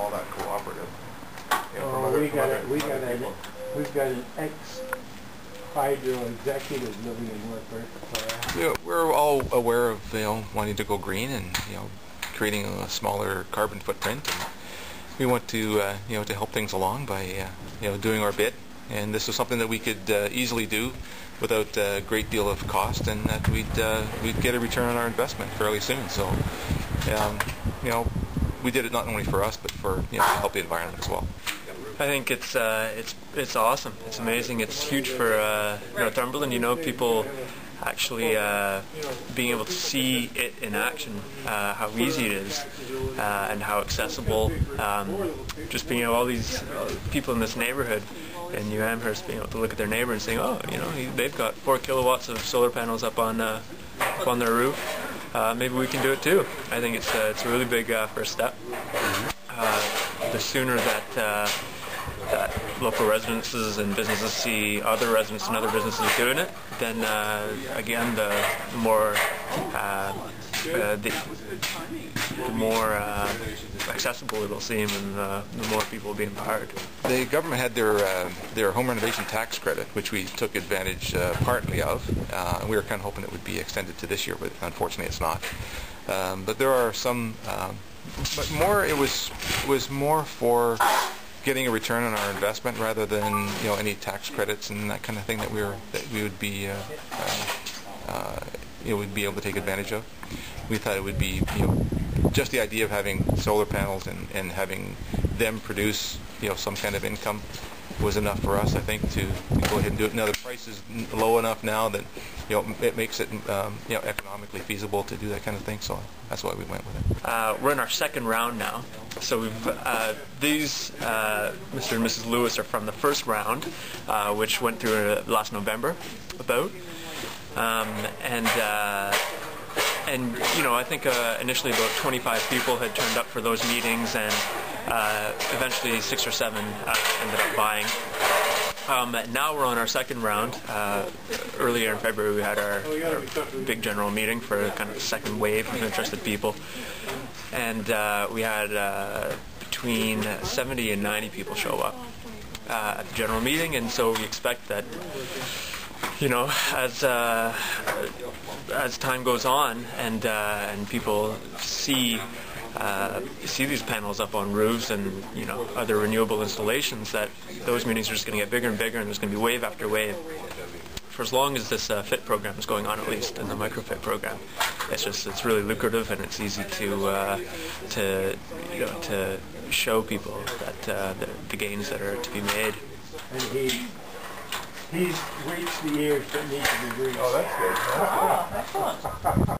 all that cooperative. We've got an ex-hydro executive living in Northumberland. Yeah, we're all aware of wanting to go green and creating a smaller carbon footprint, and we want to to help things along by doing our bit. And this is something that we could easily do without a great deal of cost, and that we'd get a return on our investment fairly soon. So we did it not only for us, but for to help the environment as well. I think it's awesome. It's amazing. It's huge for Northumberland. People actually being able to see it in action, how easy it is, and how accessible. Just being all these people in this neighborhood in New Amherst being able to look at their neighbor and saying, oh, they've got 4 kilowatts of solar panels up on their roof. Maybe we can do it too. I think it's a really big first step. The sooner that local residences and businesses see other residents and other businesses doing it, then again the more accessible it'll seem, and the more people will be empowered. The government had their home renovation tax credit, which we took advantage partly of. We were kind of hoping it would be extended to this year, but unfortunately it's not. But there are some, but more it was more for getting a return on our investment rather than any tax credits and that kind of thing that we would be would be able to take advantage of. We thought it would be just the idea of having solar panels and having them produce some kind of income was enough for us, I think, to go ahead and do it. Now the price is low enough now that it makes it economically feasible to do that kind of thing. So that's why we went with it. We're in our second round now. So we've these Mr. and Mrs. Lewis are from the first round, which went through last November, about. And I think initially about 25 people had turned up for those meetings, and eventually 6 or 7 ended up buying. Now we're on our second round. Earlier in February we had our big general meeting for kind of the second wave of interested people, and we had between 70 and 90 people show up at the general meeting, and so we expect that as time goes on and people see these panels up on roofs and other renewable installations, that those meetings are just going to get bigger and bigger, and there's going to be wave after wave for as long as this FIT program is going on, at least, in the microFIT program. It's really lucrative, and it's easy to show people that the gains that are to be made. And he's reached the years that need to be reached. Oh, that's good. Excellent.